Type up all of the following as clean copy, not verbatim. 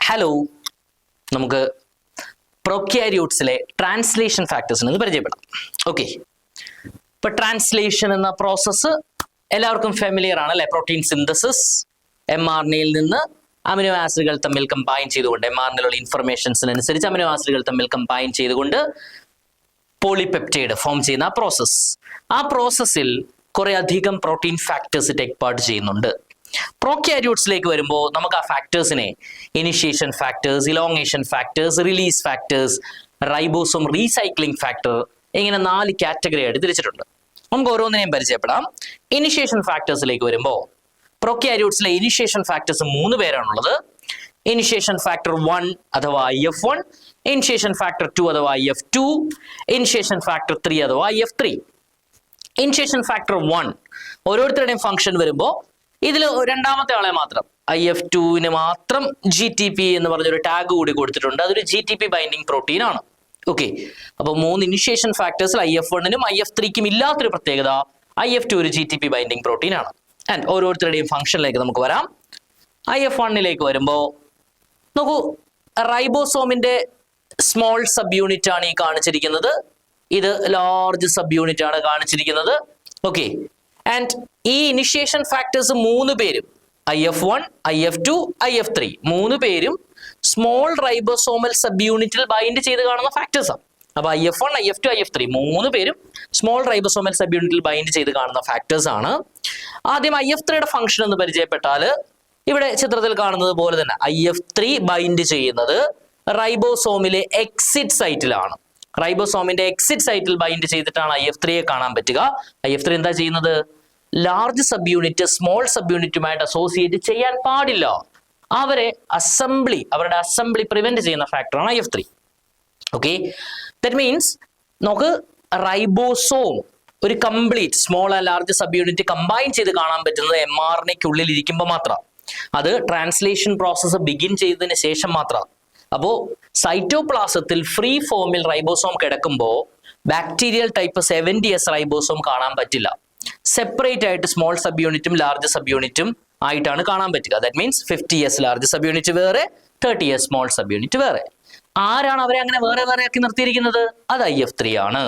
Hello, നമുക്ക് പ്രൊക്യാരിയോട്സിലെ translation ഫാക്ടേഴ്സിനെ ഒന്ന് പരിചയപ്പെടാം. ഓക്കെ, ഇപ്പൊ ട്രാൻസ്ലേഷൻ എന്ന പ്രോസസ്സ് എല്ലാവർക്കും ഫെമിലിയർ ആണ് അല്ലെ. പ്രോട്ടീൻ സിന്തസിസ്, mRNA-യിൽ നിന്ന് അമിനോ ആസിഡുകൾ തമ്മിൽ കമ്പൈൻ ചെയ്തുകൊണ്ട് mRNA-യിലുള്ള ഇൻഫർമേഷൻസിനനുസരിച്ച് അമിനോ ആസിഡുകൾ തമ്മിൽ കമ്പൈൻ ചെയ്തുകൊണ്ട് പോളിപെപ്റ്റൈഡ് ഫോം ചെയ്യുന്ന പ്രോസസ്സ്. ആ പ്രോസസ്സിൽ കുറെ അധികം പ്രോട്ടീൻ ഫാക്ടേഴ്സ് ടേക്ക് പാർട്ട് ചെയ്യുന്നുണ്ട്. പ്രോക്യാരിയോട്സിലേക്ക് വരുമ്പോൾ നമുക്ക് ആ ഫാക്ടേഴ്സിനെ initiation factors, elongation factors, release factors, ribosome recycling factor, ഇങ്ങനെ 4 കാറ്റഗറി ആയിട്ട് തിരിച്ചിട്ടുണ്ട്. നമുക്ക് ഓരോന്നിനെയും പരിചയപ്പെടാം. ഇനിഷ്യേഷൻ ഫാക്ടേഴ്സിലേക്ക് വരുമ്പോൾ പ്രോക്യാരിയോട്സിലെ ഇനിഷ്യേഷൻ ഫാക്ടേഴ്സ് 3 പേരാണുള്ളത്. ഇനിഷ്യേഷൻ ഫാക്ടർ 1 അഥവാ IF1, ഇനിഷ്യേഷൻ ഫാക്ടർ 2 അഥവാ IF2, ഇനിഷ്യേഷൻ ഫാക്ടർ 3 അഥവാ IF3. ഇനിഷ്യേഷൻ ഫാക്ടർ 1 ഓരോരുത്തരുടെയും ഫംഗ്ഷൻ വരുമ്പോൾ ഇതിൽ രണ്ടാമത്തെ ആളെ മാത്രം IF2-ന് മാത്രം GTP എന്ന് പറഞ്ഞൊരു ടാഗ് കൂടി കൊടുത്തിട്ടുണ്ട്. അതൊരു GTP ബൈൻഡിങ് പ്രോട്ടീൻ ആണ്. ഓക്കെ, അപ്പൊ 3 ഇനിഷ്യേഷൻ ഫാക്ടേഴ്സിൽ IF1-നും IF3-ക്കും ഇല്ലാത്തൊരു പ്രത്യേകത IF2 ഒരു GTP ബൈൻഡിങ് പ്രോട്ടീൻ ആണ്. ആൻഡ് ഓരോരുത്തരുടെയും ഫംഗ്ഷനിലേക്ക് നമുക്ക് വരാം. IF1-ലേക്ക് വരുമ്പോൾ നോക്കൂ, റൈബോസോമിന്റെ സ്മോൾ സബ് യൂണിറ്റ് ആണ് ഈ കാണിച്ചിരിക്കുന്നത്. ഇത് ലാർജ് സബ് യൂണിറ്റ് ആണ് കാണിച്ചിരിക്കുന്നത്. ഓക്കെ, ആൻഡ് ഈ ഇനിഷ്യേഷൻ ഫാക്ടേഴ്സ് 3 പേരും IF1, IF2, IF3 3 പേരും സ്മോൾ റൈബോസോമൽ സബ് യൂണിറ്റിൽ ബൈൻഡ് ചെയ്ത് കാണുന്ന ഫാക്ടേഴ്സ് ആണ്. അപ്പൊ IF1, IF2, IF3 3 പേരും സ്മോൾ റൈബോസോമൽ സബ് യൂണിറ്റിൽ ബൈൻഡ് ചെയ്ത് കാണുന്ന ഫാക്ടേഴ്സ് ആണ്. ആദ്യം IF3യുടെ ഫംഗ്ഷൻ എന്ന് പരിചയപ്പെട്ടാൽ ഇവിടെ ചിത്രത്തിൽ കാണുന്നത് പോലെ തന്നെ IF3 ബൈൻഡ് ചെയ്യുന്നത് റൈബോസോമിലെ എക്സിറ്റ് സൈറ്റിലാണ്. റൈബോസോമിന്റെ എക്സിറ്റ് സൈറ്റിൽ ബൈൻഡ് ചെയ്തിട്ടാണ് IF3യെ കാണാൻ പറ്റുക. IF3 എന്താ ചെയ്യുന്നത്? Large sub unit small sub യൂണിറ്റുമായിട്ട് അസോസിയേറ്റ് ചെയ്യാൻ പാടില്ല. അവരുടെ അസംബ്ലി പ്രിവെന്റ് ചെയ്യുന്ന ഫാക്ടറാണ് IF3. ഓക്കെ, ദാറ്റ് മീൻസ് നമുക്ക് റൈബോസോം ഒരു complete small and large sub unit combine ചെയ്ത് കാണാൻ പറ്റുന്നത് mRNA-ക്കുള്ളിൽ ഇരിക്കുമ്പോൾ മാത്രം. അത് ട്രാൻസ്ലേഷൻ പ്രോസസ്സ് ബിഗിൻ ചെയ്തതിന് ശേഷം മാത്രം. അപ്പോ സൈറ്റോപ്ലാസത്തിൽ ഫ്രീ ഫോമിൽ റൈബോസോം കിടക്കുമ്പോൾ ബാക്ടീരിയൽ ടൈപ്പ് 70S റൈബോസോം കാണാൻ പറ്റില്ല. സെപ്പറേറ്റ് ആയിട്ട് സ്മോൾ സബ് യൂണിറ്റും ലാർജ് സബ് യൂണിറ്റും ആയിട്ടാണ് കാണാൻ പറ്റുക. That means 50S large sub unit വേറെ, 30S സ്മോൾ സബ് യൂണിറ്റ് വേറെ. ആരാണ് അവരെ അങ്ങനെ വേറെ വേറെ ആക്കി നിർത്തിയിരിക്കുന്നത്? അത് IF3 ആണ്.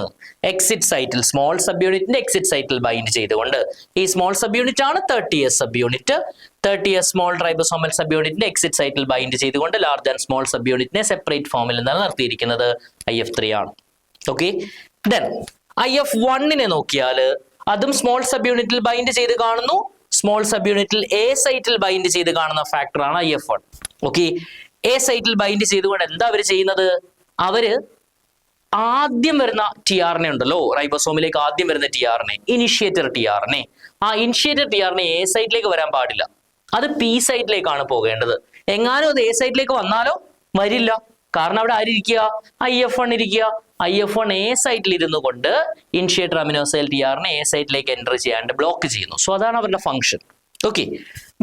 എക്സിറ്റ് സൈറ്റിൽ സ്മോൾ സബ് യൂണിറ്റിന്റെ എക്സിറ്റ് സൈറ്റിൽ ബൈൻഡ് ചെയ്തുകൊണ്ട് ഈ സ്മോൾ സബ് യൂണിറ്റ് ആണ് 30S sub unit. 30S small ribosomal sub യൂണിറ്റിന്റെ എക്സിറ്റ് സൈറ്റിൽ ബൈൻഡ് ചെയ്തുകൊണ്ട് ലാർജ് ആൻഡ് സ്മോൾ സബ് യൂണിറ്റിനെ സെപ്പറേറ്റ് ഫോമിൽ നിന്നാണ് നിർത്തിയിരിക്കുന്നത്. IF3 ആണ്. ഓക്കെ, ദെൻ IF1-നെ നോക്കിയാൽ അതും സ്മോൾ സബ് യൂണിറ്റിൽ ബൈൻഡ് ചെയ്ത് കാണുന്നു. സ്മോൾ സബ് യൂണിറ്റിൽ A സൈറ്റിൽ ബൈൻഡ് ചെയ്ത് കാണുന്ന ഫാക്ടറാണ് IF1. ഓക്കെ, A സൈറ്റിൽ ബൈൻഡ് ചെയ്തുകൊണ്ട് എന്താ അവർ ചെയ്യുന്നത്? അവര് ആദ്യം വരുന്ന tRNA ഉണ്ടല്ലോ, റൈബോസോമിലേക്ക് ആദ്യം വരുന്ന tRNA, ഇനിഷ്യേറ്റർ tRNA. ആ ഇനിഷ്യേറ്റർ tRNA A സൈറ്റിലേക്ക് വരാൻ പാടില്ല. അത് P സൈറ്റിലേക്കാണ് പോകേണ്ടത്. എങ്ങാനും അത് A സൈറ്റിലേക്ക് വന്നാലോ? വരില്ല. കാരണം അവിടെ ആരിയ്ക്കുക? IF1 ഇരിക്കുക. IF1 A സൈറ്റിൽ ഇരുന്നു കൊണ്ട് ഇനിഷ്യേറ്റർ അമിനോസൈൽ tRNA A സൈറ്റിലേക്ക് എൻ്റർ ചെയ്യാണ്ട് ബ്ലോക്ക് ചെയ്യുന്നു. സോ അതാണ് അവരുടെ ഫംഗ്ഷൻ. ഓക്കെ,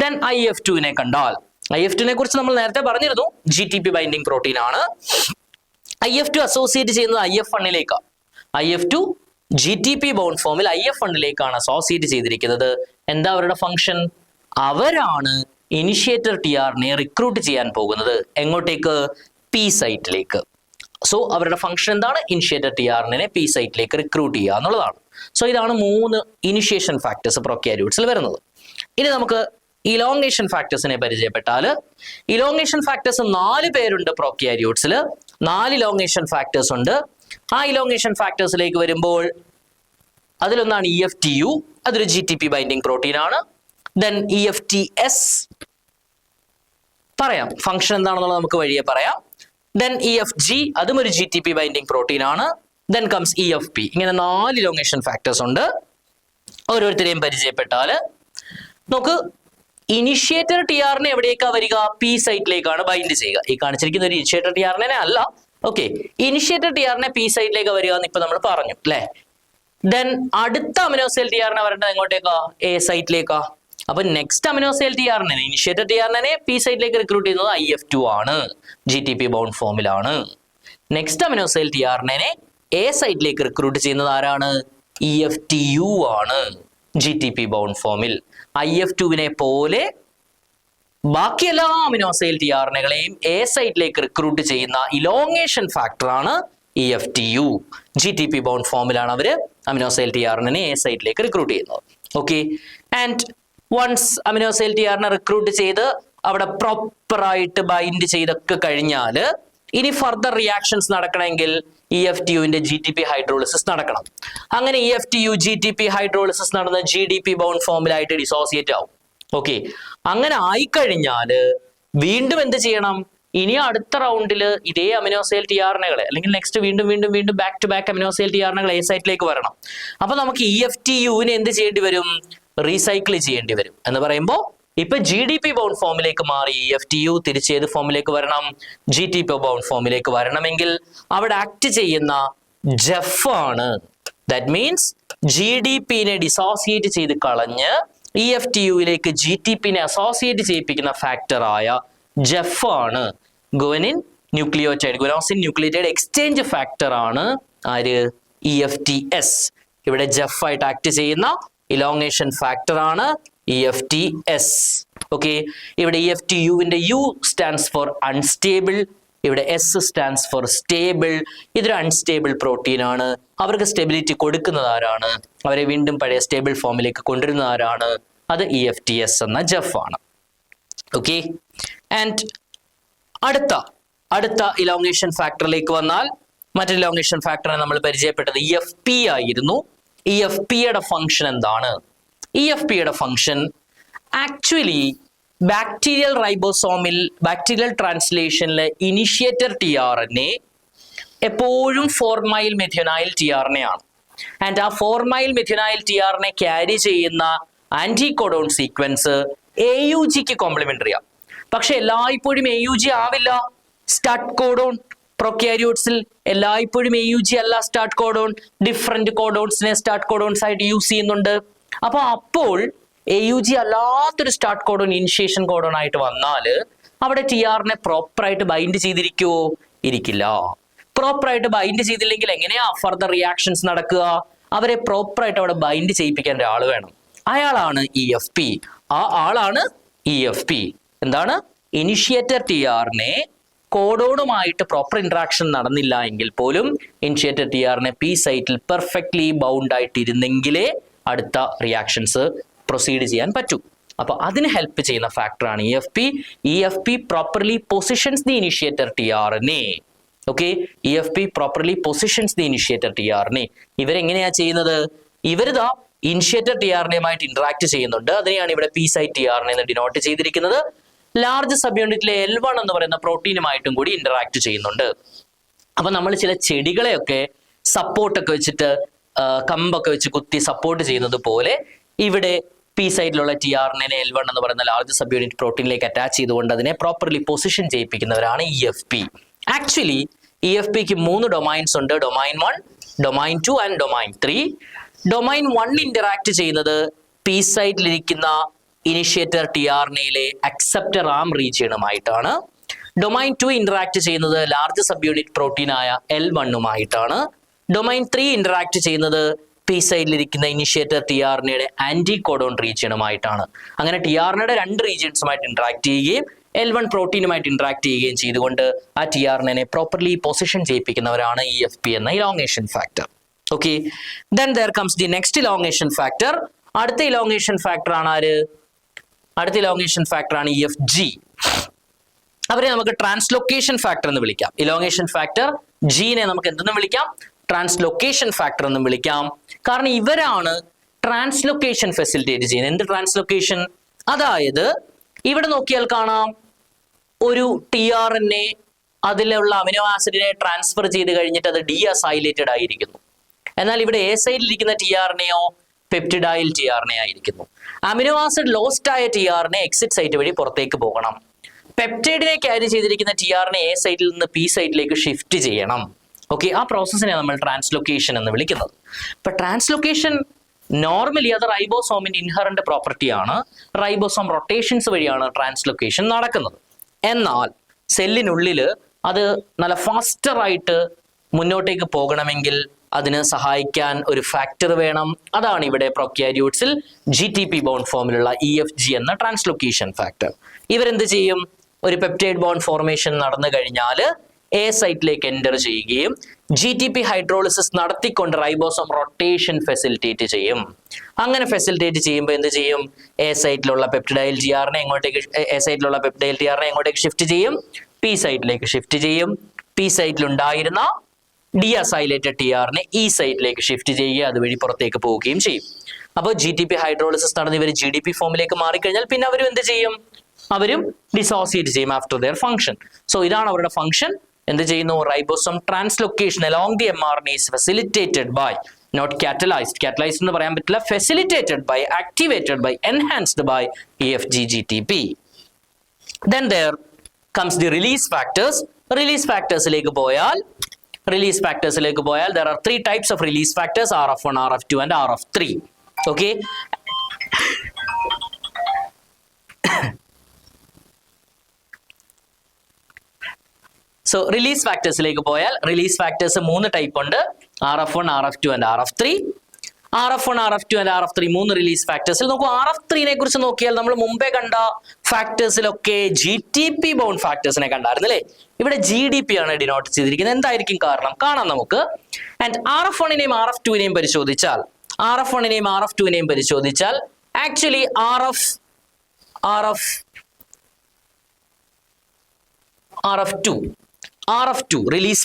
ദെൻ IF2-നെ കണ്ടാൽ IF2-നെ കുറിച്ച് നമ്മൾ നേരത്തെ പറഞ്ഞിരുന്നു, GTP ബൈൻഡിങ് പ്രോട്ടീൻ ആണ്. IF2 അസോസിയേറ്റ് ചെയ്യുന്നത് IF1-ലേക്കാണ്. IF2 GTP ബൗണ്ട് ഫോമിൽ IF1-ലേക്കാണ് അസോസിയേറ്റ് ചെയ്തിരിക്കുന്നത്. എന്താ അവരുടെ ഫംഗ്ഷൻ? അവരാണ് ഇനിഷ്യേറ്റർ tRNA റിക്രൂട്ട് ചെയ്യാൻ പോകുന്നത്. എങ്ങോട്ടേക്ക്? P സൈറ്റിലേക്ക്. സോ അവരുടെ ഫംഗ്ഷൻ എന്താണ്? ഇനിഷ്യേറ്റർ tRNA P സൈറ്റിലേക്ക് റിക്രൂട്ട് ചെയ്യുക എന്നുള്ളതാണ്. സോ ഇതാണ് 3 ഇനിഷ്യേഷൻ ഫാക്ടേഴ്സ് പ്രൊക്യാരിയോട്സിൽ വരുന്നത്. ഇനി നമുക്ക് ഇലോങ്ങേഷൻ ഫാക്ടേഴ്സിനെ പരിചയപ്പെട്ടാൽ ഇലോങ്ങേഷൻ ഫാക്ടേഴ്സ് 4 പേരുണ്ട് പ്രൊക്യാരിയോട്സിൽ. 4 ഇലോങ്ങേഷൻ ഫാക്ടേഴ്സ് ഉണ്ട്. ആ ഇലോങ്ങേഷൻ ഫാക്ടേഴ്സിലേക്ക് വരുമ്പോൾ അതിലൊന്നാണ് EFTU, അതൊരു GTP ബൈൻഡിങ് പ്രോട്ടീൻ ആണ്. ദെൻ EFTS പറയാം, ഫംഗ്ഷൻ എന്താണെന്നുള്ളത് നമുക്ക് വഴിയെ പറയാം. ദെൻ EFG, അതും ഒരു GTP ബൈൻഡിങ് പ്രോട്ടീൻ ആണ്. Then comes EFP. ഇങ്ങനെ 4 ഇലോങ്ങേഷൻ ഫാക്ടേഴ്സ് ഉണ്ട്. ഓരോരുത്തരെയും പരിചയപ്പെട്ടാൽ നമുക്ക് ഇനിഷ്യേറ്റർ tRNA എവിടേക്കാ വരിക? P സൈറ്റിലേക്കാണ് ബൈൻഡ് ചെയ്യുക. ഈ കാണിച്ചിരിക്കുന്ന ഒരു ഇനിഷ്യേറ്റർ tRNA അല്ല. ഓക്കെ, ഇനിഷ്യേറ്റർ tRNA P സൈറ്റിലേക്ക് വരിക എന്ന് ഇപ്പൊ നമ്മൾ പറഞ്ഞു അല്ലെ. ദെൻ അടുത്ത അമിനോസൈൽ tRNA വരേണ്ടത് എങ്ങോട്ടേക്കാ? A സൈറ്റിലേക്കാ. അപ്പൊ next aminoacyl tRNA initiator tRNA P സൈറ്റിലേക്ക് റിക്രൂട്ട് ചെയ്യുന്നത് IF2 ആണ്. GTP ബൗണ്ട് ഫോമിലാണ്. നെക്സ്റ്റ് അമിനോസൈൽ tRNA A സൈറ്റിലേക്ക് റിക്രൂട്ട് ചെയ്യുന്നത് ആരാണ്? EFTU ആണ്. GTP ബൗണ്ട് ഫോമിൽ. IF2-വിനെ പോലെ ബാക്കി എല്ലാ അമിനോസൈൽ ടിആർഎനകളെയും എ സൈറ്റിലേക്ക് റിക്രൂട്ട് ചെയ്യുന്ന ഇലോങ്ങേഷൻ ഫാക്ടറാണ് EFTU. GTP ബോണ്ട് ഫോമിലാണ് അവർ അമിനോസൈൽ ടിആർഎനെ എ സൈറ്റിലേക്ക് റിക്രൂട്ട് ചെയ്യുന്നത്. ഓക്കെ, ആൻഡ് വൺസ് അമിനോസൈൽ ടിആർഎനെ റിക്രൂട്ട് ചെയ്ത് അവിടെ പ്രോപ്പറായിട്ട് ബൈൻഡ് ചെയ്തൊക്കെ കഴിഞ്ഞാൽ ഇനി ഫർദർ റിയാക്ഷൻസ് നടക്കണമെങ്കിൽ EFTUവിന്റെ GTP ഹൈഡ്രോളിസിസ് നടക്കണം. അങ്ങനെ EFTU GTP ഹൈഡ്രോളിസിസ് നടന്ന് GDP ബോണ്ട് ഫോമിലായിട്ട് ഡിസോസിയേറ്റ് ആവും. ഓക്കെ, അങ്ങനെ ആയിക്കഴിഞ്ഞാൽ വീണ്ടും എന്ത് ചെയ്യണം? ഇനി അടുത്ത റൗണ്ടിൽ ഇതേ അമിനോസൈൽ ടിആർഎനകളെ അല്ലെങ്കിൽ നെക്സ്റ്റ് വീണ്ടും ബാക്ക് ടു ബാക്ക് അമിനോസൈൽ ടിആർഎനകൾ എ സൈറ്റിലേക്ക് വരണം. അപ്പൊ നമുക്ക് EFTUവിനെ എന്ത് ചെയ്യേണ്ടി വരും? റീസൈക്കിൾ ചെയ്യേണ്ടി വരും. എന്ന് പറയുമ്പോൾ ഇപ്പൊ GDP ബൗണ്ട് ഫോമിലേക്ക് മാറി EFTU തിരിച്ച് ഏത് ഫോമിലേക്ക് വരണം? GTP ബൗണ്ട് ഫോമിലേക്ക് വരണമെങ്കിൽ അവിടെ ആക്ട് ചെയ്യുന്ന ജെഫ് ആണ്. ദാറ്റ് മീൻസ് GDPനെ ഡിസോസിയേറ്റ് ചെയ്ത് കളഞ്ഞ് EFTUവിലേക്ക് GTPനെ അസോസിയേറ്റ് ചെയ്യിപ്പിക്കുന്ന ഫാക്ടറായ ജെഫ് ആണ്. ഗുവനിൻ ന്യൂക്ലിയോടൈഡ്, ഗുനോസിൻ ന്യൂക്ലിയോടൈഡ് എക്സ്ചേഞ്ച് ഫാക്ടർ ആണ് ആര്? EFTS. ഇവിടെ ജെഫ് ആയിട്ട് ആക്ട് ചെയ്യുന്ന ഇലോങ്ങേഷൻ ഫാക്ടർ ആണ് EFTS. ഓക്കെ, ഇവിടെ EFTUവിന്റെ U സ്റ്റാൻഡ്സ് ഫോർ അൺസ്റ്റേബിൾ, ഇവിടെ S സ്റ്റാൻഡ്സ് ഫോർ സ്റ്റേബിൾ. ഇതൊരു അൺസ്റ്റേബിൾ പ്രോട്ടീൻ ആണ്. അവർക്ക് സ്റ്റെബിലിറ്റി കൊടുക്കുന്നത് ആരാണ്? അവരെ വീണ്ടും പഴയ സ്റ്റേബിൾ ഫോമിലേക്ക് കൊണ്ടുവരുന്നത് ആരാണ്? അത് EFTS എന്ന ജെഫ് ആണ്. ഓക്കെ, ആൻഡ് അടുത്ത ഇലോങ്ങേഷൻ ഫാക്ടറിലേക്ക് വന്നാൽ മറ്റൊരു ഇലോങ്ങേഷൻ ഫാക്ടറിനെ നമ്മൾ പരിചയപ്പെട്ടത് EFP ആയിരുന്നു. EFPയുടെ ഫംഗ്ഷൻ എന്താണ്? EFPയുടെ ഫംഗ്ഷൻ ആക്ച്വലി ബാക്ടീരിയൽ റൈബോസോമിൽ ബാക്ടീരിയൽ ട്രാൻസ്ലേഷനിലെ ഇനിഷ്യേറ്റർ ടിആർഎൻഎ എപ്പോഴും 4' മെഥിയോനൈൽ ടിആർഎൻഎ ആണ്. ആൻഡ് ആ 4' മെഥിയോനൈൽ ടിആർഎൻഎ ക്യാരി ചെയ്യുന്ന ആന്റികോഡോൺ സീക്വൻസ് AUGക്ക് കോംപ്ലിമെന്ററി ആണ്. പക്ഷെ എല്ലായ്പ്പോഴും AUG ആവില്ല. സ്റ്റാർട്ട് കോഡോൺ പ്രൊക്യാരിയോട്സിൽ എല്ലായ്പ്പോഴും AUG അല്ല സ്റ്റാർട്ട് കോഡോൺ. ഡിഫറെന്റ് കോഡോൺസിനെ സ്റ്റാർട്ട് കോഡോൺസ് ആയിട്ട് യൂസ് ചെയ്യുന്നുണ്ട്. അപ്പോൾ AUG അല്ലാത്തൊരു സ്റ്റാർട്ട് കോഡോൺ ഇനിഷ്യേഷൻ കോഡോൺ ആയിട്ട് വന്നാൽ അവിടെ ടിആർഎനെ പ്രോപ്പറായിട്ട് ബൈൻഡ് ചെയ്തിരിക്കുവോ? ഇരിക്കില്ല. പ്രോപ്പറായിട്ട് ബൈൻഡ് ചെയ്തില്ലെങ്കിൽ എങ്ങനെയാ ഫർദർ റിയാക്ഷൻസ് നടക്കുക? അവരെ പ്രോപ്പറായിട്ട് അവിടെ ബൈൻഡ് ചെയ്യിപ്പിക്കാൻ ഒരാൾ വേണം. അയാളാണ് EFP. ആ ആളാണ് EFP. എന്താണ്? ഇനിഷ്യേറ്റർ ടിആർഎനെ കോഡോണുമായിട്ട് പ്രോപ്പർ ഇന്ററാക്ഷൻ നടന്നില്ല എങ്കിൽ പോലും ഇനിഷ്യേറ്റർ ടിആർഎനെ P സൈറ്റിൽ പെർഫെക്റ്റ്ലി ബൗണ്ട് ആയിട്ടിരുന്നെങ്കിലേ അടുത്ത റിയാക്ഷൻസ് പ്രൊസീഡ് ചെയ്യാൻ പറ്റൂ. അപ്പൊ അതിന് ഹെൽപ്പ് ചെയ്യുന്ന ഫാക്ടറാണ് EFP. EFP properly positions the initiator ടിആർഎനെ. Okay, EFP properly positions the initiator ടിആർഎനെ. ഇവരെങ്ങനെയാ ചെയ്യുന്നത്? ഇവരിതാ ഇനിഷ്യേറ്റർ ടിആർഎനയുമായിട്ട് ഇന്ററാക്ട് ചെയ്യുന്നുണ്ട്. അതിനെയാണ് ഇവിടെ P സൈറ്റ് ടിആർഎനെ എന്ന് ഡിനോട്ട് ചെയ്തിരിക്കുന്നത്. ലാർജ് സബ് യൂണിറ്റിലെ L1 എന്ന് പറയുന്ന പ്രോട്ടീനുമായിട്ടും കൂടി ഇന്ററാക്ട് ചെയ്യുന്നുണ്ട്. അപ്പൊ നമ്മൾ ചില ചെടികളെയൊക്കെ സപ്പോർട്ടൊക്കെ വെച്ചിട്ട് കമ്പൊക്കെ വെച്ച് കുത്തി സപ്പോർട്ട് ചെയ്യുന്നത് പോലെ ഇവിടെ P സൈറ്റിലുള്ള ടിആർഎനെ L1 എന്ന് പറയുന്ന ലാർജ് സബ് യൂണിറ്റ് പ്രോട്ടീനിലേക്ക് അറ്റാച്ച് ചെയ്തുകൊണ്ട് അതിനെ പ്രോപ്പർലി പൊസിഷൻ ചെയ്യിപ്പിക്കുന്നവരാണ് EFP. ആക്ച്വലി EFPക്ക് 3 ഡൊമൈൻസ് ഉണ്ട്. Domain 1, domain 2 and domain 3. Domain 1 interact ചെയ്യുന്നത് P സൈറ്റിലിരിക്കുന്ന ഇനിഷ്യേറ്റർ ടിആർഎനയിലെ അക്സെപ്റ്റർ ആം റീജിയനുമായിട്ടാണ്. ഡൊമൈൻ 2 ഇന്ററാക്ട് ചെയ്യുന്നത് ലാർജ് സബ് യൂണിറ്റ് പ്രോട്ടീനായ L1ഉമായിട്ടാണ്. ഡൊമൈൻ 3 ഇന്ററാക്ട് ചെയ്യുന്നത് P സൈറ്റിലിരിക്കുന്ന ഇനിഷ്യേറ്റർ ടിആർഎനയുടെ ആന്റികോഡോൺ റീജിയനുമായിട്ടാണ്. അങ്ങനെ ടിആർഎനയുടെ 2 റീജിയൻസുമായിട്ട് ഇന്ററാക്ട് ചെയ്യുകയും L1 പ്രോട്ടീനുമായിട്ട് ഇന്ററാക്ട് ചെയ്യുകയും ചെയ്തുകൊണ്ട് ആ ടിആർഎനയെ പ്രോപ്പർലി പൊസിഷൻ ചെയ്യിപ്പിക്കുന്നവരാണ് EFP എന്ന elongation factor. Okay, then there comes the next elongation factor. അടുത്ത ഇലോങ്ങേഷൻ ഫാക്ടർ ആണ് ആര്? അടുത്ത ഇലോങ്ങേഷൻ ഫാക്ടർ ആണ് EFG. അവരെ നമുക്ക് ട്രാൻസ്ലൊക്കേഷൻ ഫാക്ടർ എന്ന് വിളിക്കാം. ഇലോങ്ങേഷൻ ഫാക്ടർ Gനെ നമുക്ക് എന്തെന്ന് വിളിക്കാം? ട്രാൻസ്ലൊക്കേഷൻ ഫാക്ടർ എന്നും വിളിക്കാം. കാരണം ഇവരാണ് ട്രാൻസ്ലൊക്കേഷൻ ഫെസിലിറ്റേറ്റ് ചെയ്യുന്നത്. എന്ത് ട്രാൻസ്ലൊക്കേഷൻ? അതായത് ഇവിടെ നോക്കിയാൽ കാണാം ഒരു ടിആർഎൻഎ അതിലുള്ള അമിനോ ആസിഡിനെ ട്രാൻസ്ഫർ ചെയ്ത് കഴിഞ്ഞിട്ട് അത് ഡീഅസൈലേറ്റഡ് ആയിരിക്കുന്നു. എന്നാൽ ഇവിടെ എ സൈഡിലിരിക്കുന്ന ടിആർഎനയോ പെപ്റ്റിഡൈൽ ടിആർഎനയെ ആയിരിക്കുന്നു. അമിനോ ആസിഡ് ലോസ്റ്റ് ആയ ടിആർഎനയെ എക്സിറ്റ് സൈറ്റ് വഴി പുറത്തേക്ക് പോകണം. പെപ്റ്റൈഡിനെ ക്യാരി ചെയ്തിരിക്കുന്ന ടിആർഎനയെ എ സൈറ്റിൽ നിന്ന് P സൈറ്റിലേക്ക് ഷിഫ്റ്റ് ചെയ്യണം. ഓക്കെ, ആ പ്രോസസ്സിനെ നമ്മൾ ട്രാൻസ്ലൊക്കേഷൻ എന്ന് വിളിക്കുന്നത്. ഇപ്പൊ ട്രാൻസ്ലൊക്കേഷൻ നോർമലി അത് റൈബോസോമിന്റെ ഇൻഹറന്റ് പ്രോപ്പർട്ടി ആണ്. റൈബോസോം റൊട്ടേഷൻസ് വഴിയാണ് ട്രാൻസ്ലൊക്കേഷൻ നടക്കുന്നത്. എന്നാൽ സെല്ലിനുള്ളിൽ അത് നല്ല ഫാസ്റ്റർ ആയിട്ട് മുന്നോട്ടേക്ക് പോകണമെങ്കിൽ അതിന് സഹായിക്കാൻ ഒരു ഫാക്ടർ വേണം. അതാണ് ഇവിടെ പ്രൊക്യാരിയോട്സിൽ GTP ബോണ്ട് ഫോമിലുള്ള EFG എന്ന ട്രാൻസ്ലൊക്കേഷൻ ഫാക്ടർ. ഇവരെന്ത് ചെയ്യും? ഒരു പെപ്റ്റൈഡ് ബോണ്ട് ഫോർമേഷൻ നടന്നു കഴിഞ്ഞാൽ A സൈറ്റിലേക്ക് എൻ്റർ ചെയ്യുകയും GTP ഹൈഡ്രോളിസിസ് നടത്തിക്കൊണ്ട് റൈബോസം റൊട്ടേഷൻ ഫെസിലിറ്റേറ്റ് ചെയ്യും. അങ്ങനെ ഫെസിലിറ്റേറ്റ് ചെയ്യുമ്പോൾ എന്ത് ചെയ്യും? A സൈറ്റിലുള്ള പെപ്റ്റിഡൈൽ TRനെ എങ്ങോട്ടേക്ക് ഷിഫ്റ്റ് ചെയ്യും? P സൈറ്റിലേക്ക് ഷിഫ്റ്റ് ചെയ്യും. P സൈറ്റിൽ ഉണ്ടായിരുന്ന ഡീഅസൈലേറ്റഡ് TRനെ E സൈറ്റിലേക്ക് ഷിഫ്റ്റ് ചെയ്യുക, അതുവഴി പുറത്തേക്ക് പോവുകയും ചെയ്യും. അപ്പോൾ GTP ഹൈഡ്രോളിസിസ് നടന്ന് ഇവർ GDP ഫോമിലേക്ക് മാറിക്കഴിഞ്ഞാൽ പിന്നെ അവരും എന്ത് ചെയ്യും? അവരും ഡിസോസിയേറ്റ് ചെയ്യും ആഫ്റ്റർ ദെയർ ഫംഗ്ഷൻ. സോ ഇതാണ് അവരുടെ ഫംഗ്ഷൻ. എന്ത് ചെയ്യുന്നു? Ribosome translocation along the mRNA is facilitated by, not catalyzed. Catalyzed എന്ന് പറയാൻ പറ്റില്ല. Facilitated by, activated by, enhanced by EFG GTP. Then there comes the release factors. Release factorsലേക്ക് പോയാൽ there are 3 types of release factors: RF1, RF2 and RF3. Okay. So release factorsലേക്ക് പോയാൽ release factors 3 type ഉണ്ട്: RF1, RF2 and RF3. RF1, RF2 and RF3 3 release ഫാക്ടേഴ്സിൽ നോക്കൂ. RF3നെ കുറിച്ച് നോക്കിയാൽ നമ്മൾ മുമ്പേ കണ്ട ഫാക്ടേഴ്സിലൊക്കെ GTP bound ഫാക്ടേഴ്സിനെ കണ്ടായിരുന്നു അല്ലേ? ഇവിടെ GDP ആണ് ഡിനോട്ട് ചെയ്തിരിക്കുന്നത്. എന്തായിരിക്കും കാരണം? കാണാം നമുക്ക്. ആൻഡ് RF1നെയും RF2നെയും പരിശോധിച്ചാൽ ആക്ച്വലി RF2 റിലീസ്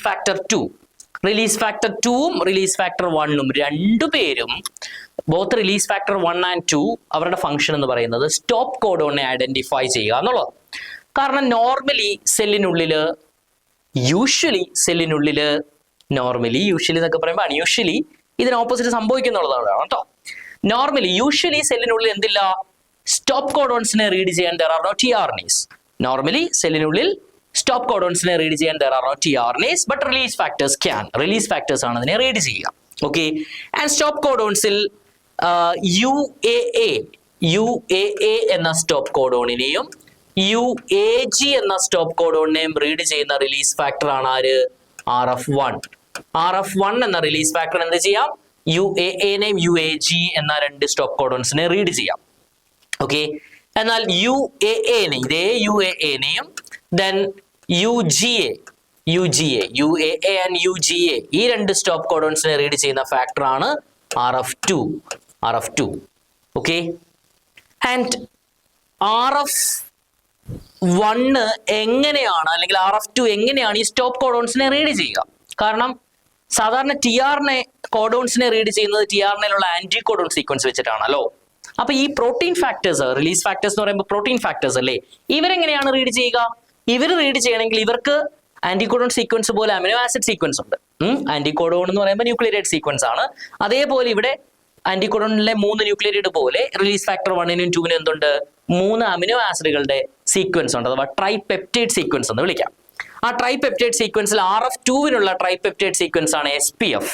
ഫാക്ടർ 2ഉം റിലീസ് ഫാക്ടർ 1ഉം രണ്ടുപേരും ബോത്ത് റിലീസ് ഫാക്ടർ 1 and 2 അവരുടെ ഫംഗ്ഷൻ എന്ന് പറയുന്നത് സ്റ്റോപ്പ് കോഡോണിനെ ഐഡന്റിഫൈ ചെയ്യുക എന്നുള്ളത്. കാരണം നോർമലി യൂഷ്വലി എന്നൊക്കെ പറയുമ്പോൾ അൺയൂഷ്വലി ഇതിന് ഓപ്പോസിറ്റ് സംഭവിക്കുന്നുള്ളതാണ് കേട്ടോ. യൂഷ്വലി സെല്ലിനുള്ളിൽ എന്തില്ല? സ്റ്റോപ്പ് കോഡോൺസിനെ റീഡ് ചെയ്യാൻ there are no tRNAs. Normally സെല്ലിനുള്ളിൽ സ്റ്റോപ്പ് കോഡോൺസിനെ റീഡ് ചെയ്യാൻ there are no tRNAs, but release factors can. Release factors ആണ് അതിനെ റീഡ് ചെയ്യുക. ഓക്കെ. ആൻഡ് സ്റ്റോപ്പ് കോഡോൺസിൽ UAA എന്ന സ്റ്റോപ്പ് കോഡോണിനെയും UAG എന്ന സ്റ്റോപ്പ് കോഡോണിനെയും റീഡ് ചെയ്യുന്ന റിലീസ് ഫാക്ടർ ആണ് ആര്? RF1 എന്ന റിലീസ് ഫാക്ടർ എന്ത് ചെയ്യാം? UAA-നെയും UAG എന്ന 2 സ്റ്റോപ്പ് കോഡോൺസിനെ റീഡ് ചെയ്യാം. ഓക്കെ. എന്നാൽ UAA-നെയും then UAA and UGA ഈ 2 സ്റ്റോപ്പ് കോഡോൺസിനെ റീഡ് ചെയ്യുന്ന ഫാക്ടർ ആണ് RF2. ഓക്കെ. ആൻഡ് RF1 എങ്ങനെയാണ് അല്ലെങ്കിൽ RF2 എങ്ങനെയാണ് ഈ സ്റ്റോപ്പ് കോഡോൺസിനെ റീഡ് ചെയ്യുക? കാരണം സാധാരണ TRNA കോഡോൺസിനെ റീഡ് ചെയ്യുന്നത് TRNAയിലുള്ള ആന്റി കോഡോൺ സീക്വൻസ് വെച്ചിട്ടാണല്ലോ. അപ്പൊ ഈ പ്രോട്ടീൻ ഫാക്ടേഴ്സ്, റിലീസ് ഫാക്ടേഴ്സ് എന്ന് പറയുമ്പോൾ പ്രോട്ടീൻ ഫാക്ടേഴ്സ് അല്ലേ, ഇവരെങ്ങനെയാണ് റീഡ് ചെയ്യുക? ഇവർ റീഡ് ചെയ്യണമെങ്കിൽ ഇവർക്ക് ആന്റികോഡോൺ സീക്വൻസ് പോലെ അമിനോ ആസിഡ് സീക്വൻസ് ഉണ്ട്. ആന്റികോഡോൺ എന്ന് പറയുമ്പോൾ ന്യൂക്ലിയേറ്റഡ് സീക്വൻസ് ആണ്. അതേപോലെ ഇവിടെ ആന്റികോഡോണിലെ 3 ന്യൂക്ലിയേറ്റഡ് പോലെ റിലീസ് ഫാക്ടർ 1നും 2നും എന്തുണ്ട്? 3 അമിനോ ആസിഡുകളുടെ സീക്വൻസ് ഉണ്ട്. അഥവാ ട്രൈപെപ്റ്റൈഡ് സീക്വൻസ് എന്ന് വിളിക്കാം. ആ ട്രൈപെപ്റ്റൈഡ് സീക്വൻസിൽ RF2വിനുള്ള ട്രൈപെപ്റ്റൈഡ് സീക്വൻസ് ആണ് SPF.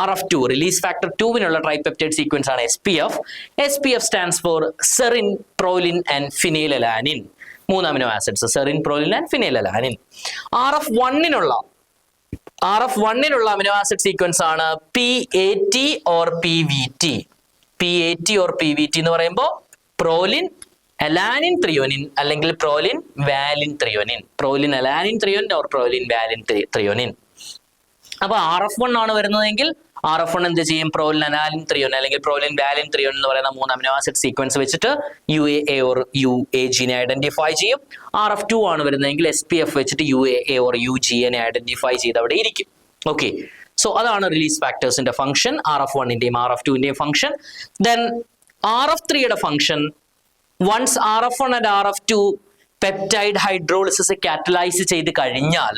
RF2 റിലീസ് ഫാക്ടർ 2വിനുള്ള ട്രൈപെപ്റ്റൈഡ് സീക്വൻസ് ആണ് SPF. SPF stands for serine, proline and phenylalanine. 3 amino acids: serine, proline and phenylalanine. RF1നുള്ള അമിനോ ആസിഡ് സീക്വൻസ് ആണ് PAT or PVT. PAT or PVT എന്ന് പറയുമ്പോൾ proline alanine threonine അല്ലെങ്കിൽ proline valine threonine. Proline alanine threonine or proline valine threonine. അപ്പൊ RF1 ആണ് വരുന്നതെങ്കിൽ RF1 എന്ത് ചെയ്യും? പ്രോലിൻ അലാനിൻ ത്രിയോൻ അല്ലെങ്കിൽ പ്രോലിൻ വാലിൻ ത്രിയോൻ എന്ന് പറയുന്ന 3 അമിനോ ആസിഡ് സീക്വൻസ് വെച്ചിട്ട് UAA or UAG-നെ ഐഡന്റിഫൈ ചെയ്യും. RF2 ആണ് വരുന്നതെങ്കിൽ SPF വെച്ചിട്ട് UAA or UGA-നെ ഐഡന്റിഫൈ ചെയ്ത് അവിടെ ഇരിക്കും. ഓക്കെ. സോ അതാണ് റിലീസ് ഫാക്ടേഴ്സിന്റെ ഫംഗ്ഷൻ, RF1ന്റെയും RF2ന്റെയും ഫംഗ്ഷൻ. ദെൻ RF3യുടെ function, once RF1 and RF2 peptide hydrolysis catalyse ചെയ്ത് കഴിഞ്ഞാൽ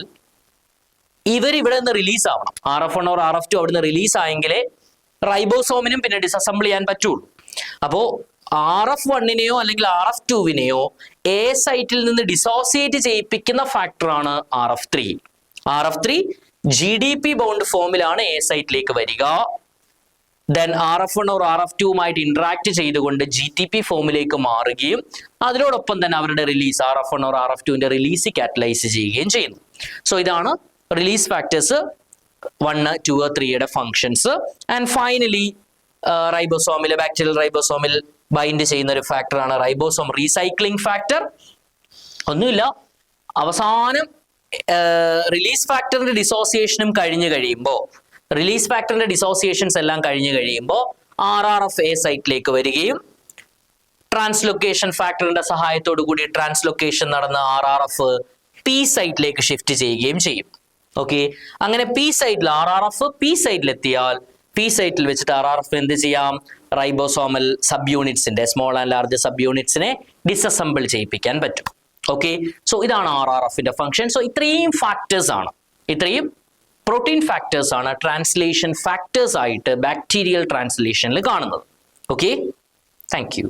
ഇവർ ഇവിടെ നിന്ന് റിലീസ് ആവണം. RF1 or RF2 അവിടുന്ന് റിലീസ് ആയെങ്കിലേ റൈബോസോമിനും പിന്നെ ഡിസസംബിൾ ചെയ്യാൻ പറ്റുള്ളൂ. അപ്പോ RF1നെയോ അല്ലെങ്കിൽ RF2വിനെയോ A സൈറ്റിൽ നിന്ന് ഡിസോസിയേറ്റ് ചെയ്യിപ്പിക്കുന്ന ഫാക്ടറാണ് RF3. GDP ബോണ്ട് ഫോമിലാണ് A സൈറ്റിലേക്ക് വരിക. ദെൻ RF1 or RF2വുമായിട്ട് ഇന്ററാക്ട് ചെയ്തുകൊണ്ട് GTP ഫോമിലേക്ക് മാറുകയും അതിനോടൊപ്പം തന്നെ അവരുടെ റിലീസ് RF1 or RF2ന്റെ റിലീസ് കാറ്റലൈസ് ചെയ്യുകയും ചെയ്യുന്നു. സോ ഇതാണ് release factors 1, 2, 3 functions. And finally റൈബോസോമിൽ, ബാക്ടീരിയൽ റൈബോസോമിൽ ബൈൻഡ് ചെയ്യുന്ന ഒരു ഫാക്ടറാണ് റൈബോസോം റീസൈക്ലിംഗ് ഫാക്ടർ. ഒന്നുമില്ല, അവസാനം റിലീസ് ഫാക്ടറിന്റെ ഡിസോസിയേഷനും കഴിഞ്ഞു കഴിയുമ്പോൾ, റിലീസ് ഫാക്ടറിന്റെ ഡിസോസിയേഷൻസ് എല്ലാം കഴിഞ്ഞു കഴിയുമ്പോൾ RRF A സൈറ്റിലേക്ക് വരികയും ട്രാൻസ്ലൊക്കേഷൻ ഫാക്ടറിന്റെ സഹായത്തോടു കൂടി ട്രാൻസ്ലൊക്കേഷൻ നടന്ന RRF P സൈറ്റിലേക്ക് ഷിഫ്റ്റ് ചെയ്യുകയും ചെയ്യും. ഓക്കെ, അങ്ങനെ P സൈറ്റിൽ RRF P സൈറ്റിലെത്തിയാൽ P സൈറ്റിൽ വെച്ചിട്ട് RRF എന്ത് ചെയ്യാം? റൈബോസോമൽ സബ് യൂണിറ്റ്സിന്റെ, സ്മോൾ ആൻഡ് ലാർജ് സബ് യൂണിറ്റ്സിനെ ഡിസസംബിൾ ചെയ്യിപ്പിക്കാൻ പറ്റും. ഓക്കെ, സോ ഇതാണ് RRFന്റെ ഫംഗ്ഷൻ. സോ ഇത്രയും ഫാക്ടേഴ്സ് ആണ്, ഇത്രയും പ്രോട്ടീൻ ഫാക്ടേഴ്സ് ആണ് ട്രാൻസ്ലേഷൻ ഫാക്ടേഴ്സ് ആയിട്ട് ബാക്ടീരിയൽ ട്രാൻസ്ലേഷനിൽ കാണുന്നത്. ഓക്കെ, താങ്ക് യു.